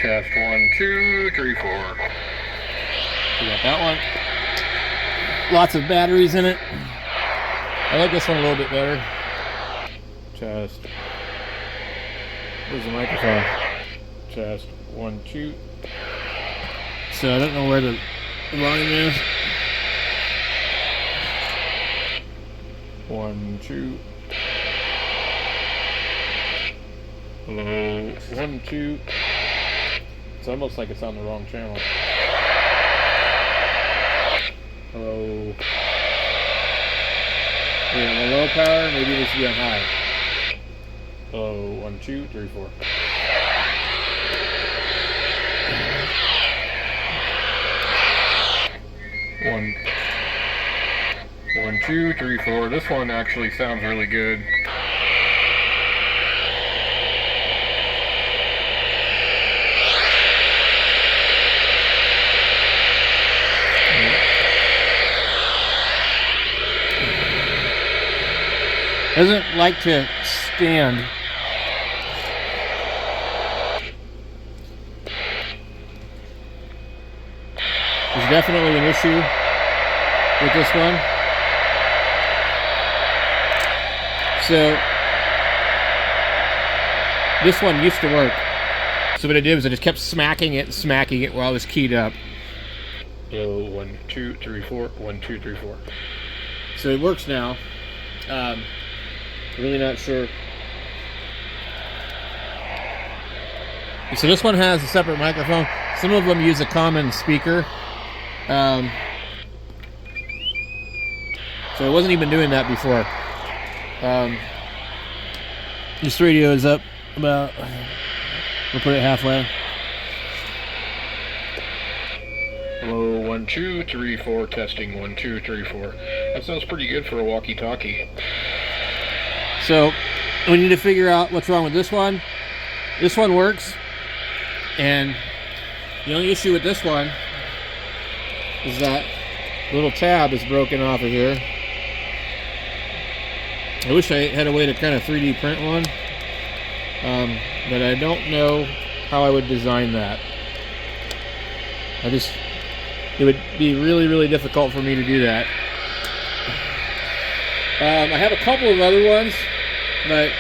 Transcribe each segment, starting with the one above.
Test 1, 2, 3, 4. We got that one. Lots of batteries in it. I like this one a little bit better. Test. Where's the microphone? Test 1, 2. So I don't know where the volume is. 1, 2. Hello. 1, 2. It's almost like it's on the wrong channel. Hello. We're in low power, maybe it needs to be on high. Hello. 1, 2, 3, 4. One, 2, 3, 4. This one actually sounds really good. Doesn't like to stand. There's definitely an issue with this one. So this one used to work. So what I did was I just kept smacking it while it was keyed up. So 1, 2, 3, 4. 1, 2, 3, 4. So it works now. Really not sure. So this one has a separate microphone. Some of them use a common speaker. So I wasn't even doing that before. This radio is up about, we'll put it halfway. Hello, 1, 2, 3, 4. Testing 1, 2, 3, 4. That sounds pretty good for a walkie-talkie. So we need to figure out what's wrong with this one. This one works, and the only issue with this one is that little tab is broken off of here. I wish I had a way to kind of 3D print one, but I don't know how I would design that. It would be really, really difficult for me to do that. I have a couple of other ones, but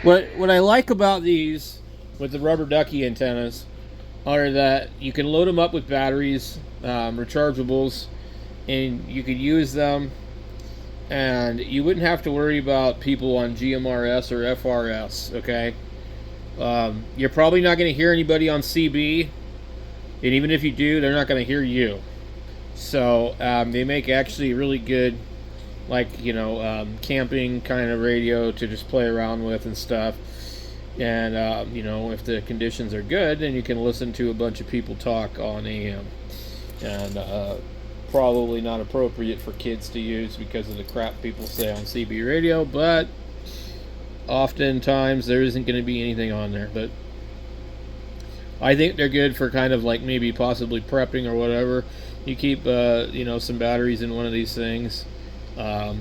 what I like about these with the rubber ducky antennas are that you can load them up with batteries, rechargeables, and you could use them, and you wouldn't have to worry about people on GMRS or FRS, okay? You're probably not going to hear anybody on CB, and even if you do, they're not going to hear you. So they make actually really good, like, camping kind of radio to just play around with and stuff. And if the conditions are good, then you can listen to a bunch of people talk on AM. And probably not appropriate for kids to use because of the crap people say on CB radio, but oftentimes there isn't going to be anything on there. But I think they're good for kind of like maybe possibly prepping or whatever. You keep some batteries in one of these things. It's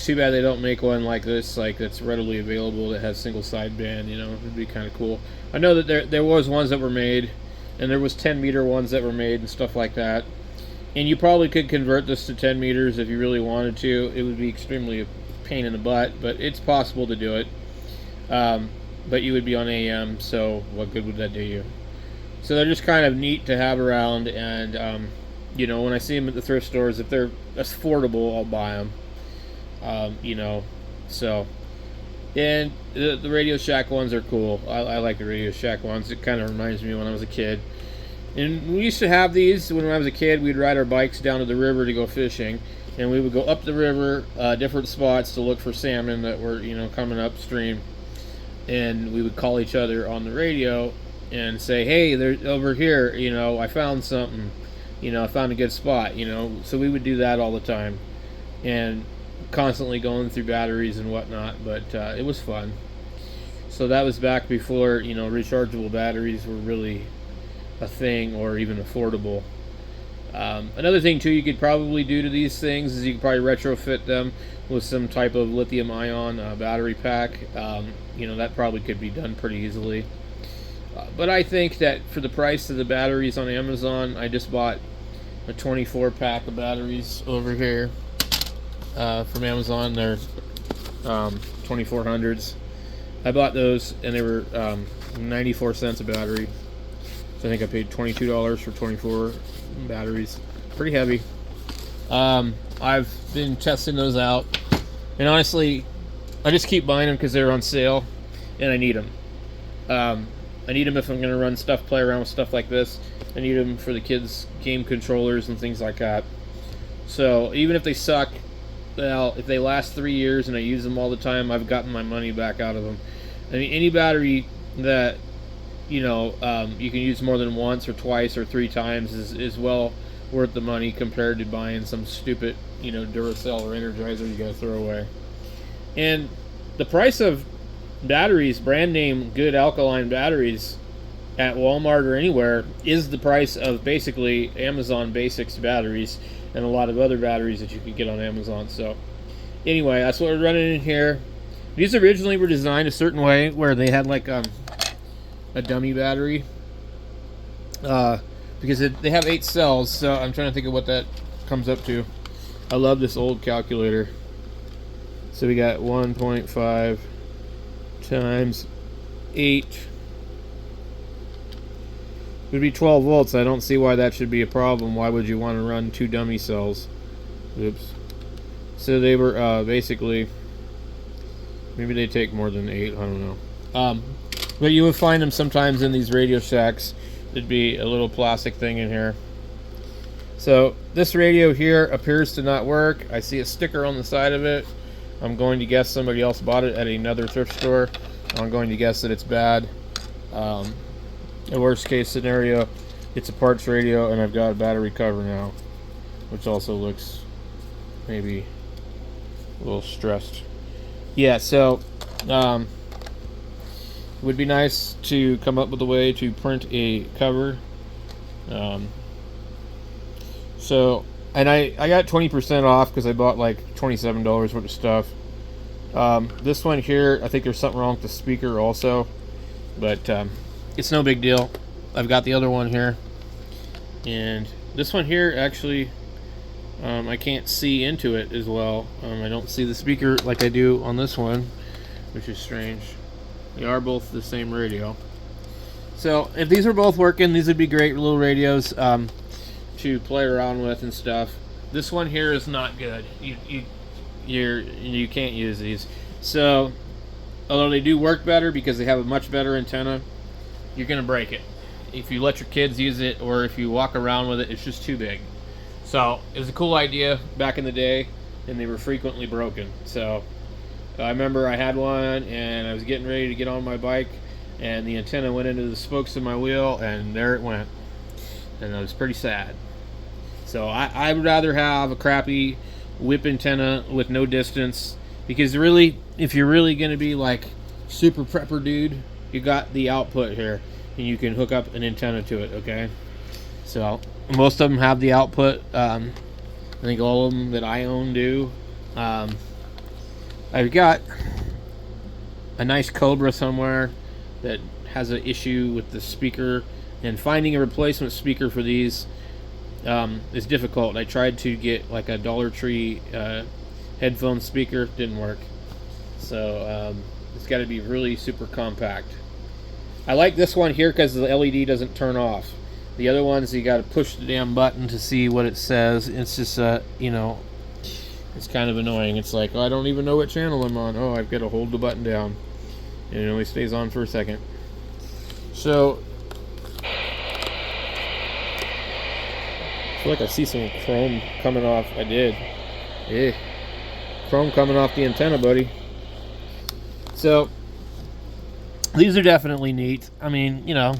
too bad they don't make one like this, like that's readily available, that has single sideband. It'd be kind of cool. I know that there was ones that were made, and there was 10 meter ones that were made and stuff like that. And you probably could convert this to 10 meters if you really wanted to. It would be extremely a pain in the butt, but it's possible to do it. But you would be on AM, so what good would that do you? So they're just kind of neat to have around, and when I see them at the thrift stores, if they're affordable, I'll buy them. So, and the Radio Shack ones are cool. I like the Radio Shack ones. It kind of reminds me of when I was a kid. And we used to have these when I was a kid. We'd ride our bikes down to the river to go fishing, and we would go up the river, different spots to look for salmon that were, coming upstream. And we would call each other on the radio and say, hey, they're over here, I found something, I found a good spot, so we would do that all the time, and constantly going through batteries and whatnot, but it was fun. So that was back before, rechargeable batteries were really a thing or even affordable. Another thing too you could probably do to these things is you could probably retrofit them with some type of lithium ion battery pack. That probably could be done pretty easily. But I think that for the price of the batteries on Amazon, I just bought a 24 pack of batteries over here from Amazon. They're 2400s. I bought those and they were 94 cents a battery. So I think I paid $22 for 24 batteries. Pretty heavy. I've been testing those out, and honestly, I just keep buying them because they're on sale, and I need them. I need them if I'm going to run stuff, play around with stuff like this. I need them for the kids' game controllers and things like that. So even if they suck, well, if they last 3 years and I use them all the time, I've gotten my money back out of them. I mean, any battery that you can use more than once or twice or 3 times is well worth the money compared to buying some stupid, Duracell or Energizer you gotta throw away. And the price of batteries, brand name good alkaline batteries at Walmart or anywhere, is the price of basically Amazon Basics batteries and a lot of other batteries that you can get on Amazon. So anyway, that's what we're running in here. These originally were designed a certain way where they had like a dummy battery because they have 8 cells, so I'm trying to think of what that comes up to. I love this old calculator. So we got 1.5 times 8 would be 12 volts. I don't see why that should be a problem. Why would you want to run 2 dummy cells? Oops. So they were basically, maybe they take more than 8, I don't know. But you would find them sometimes in these Radio Shacks. There'd be a little plastic thing in here. So this radio here appears to not work. I see a sticker on the side of it. I'm going to guess somebody else bought it at another thrift store. I'm going to guess that it's bad. In worst case scenario, it's a parts radio and I've got a battery cover now, which also looks maybe a little stressed. Yeah, so it would be nice to come up with a way to print a cover. And I got 20% off because I bought like $27 worth of stuff. This one here, I think there's something wrong with the speaker also, but it's no big deal. I've got the other one here, and this one here actually I can't see into it as well. I don't see the speaker like I do on this one, which is strange. They are both the same radio. So if these were both working, these would be great little radios to play around with and stuff. This one here is not good. You can't use these. So although they do work better because they have a much better antenna, you're gonna break it if you let your kids use it, or if you walk around with it. It's just too big. So it was a cool idea back in the day, and they were frequently broken. So I remember I had one and I was getting ready to get on my bike, and the antenna went into the spokes of my wheel, and there it went, and I was pretty sad. So I would rather have a crappy whip antenna with no distance, because really, if you're really going to be like super prepper dude, you got the output here and you can hook up an antenna to it. Okay, so most of them have the output. I think all of them that I own do. I've got a nice Cobra somewhere that has an issue with the speaker, and finding a replacement speaker for these is difficult. I tried to get like a Dollar Tree headphone speaker, didn't work. So it's got to be really super compact. I like this one here because the LED doesn't turn off. The other ones, you got to push the damn button to see what it says. It's just it's kind of annoying. It's like, oh, I don't even know what channel I'm on. Oh, I've got to hold the button down, and it only stays on for a second. So I feel like I see some chrome coming off. I did. Yeah. Chrome coming off the antenna, buddy. So these are definitely neat. I mean, you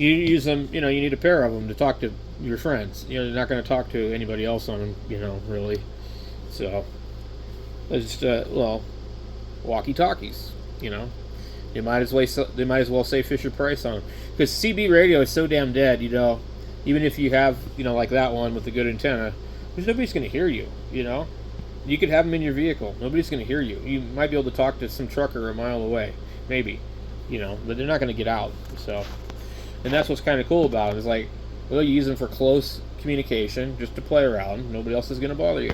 use them, you need a pair of them to talk to your friends. You're not going to talk to anybody else on them, really. So it's just, walkie-talkies, They might as well say Fisher Price on them, because CB radio is so damn dead. Even if you have, like that one with the good antenna, there's nobody's going to hear you. You could have them in your vehicle. Nobody's going to hear you. You might be able to talk to some trucker a mile away, maybe, but they're not going to get out. So, and that's what's kind of cool about it. Is like, well, you use them for close communication, just to play around. Nobody else is going to bother you.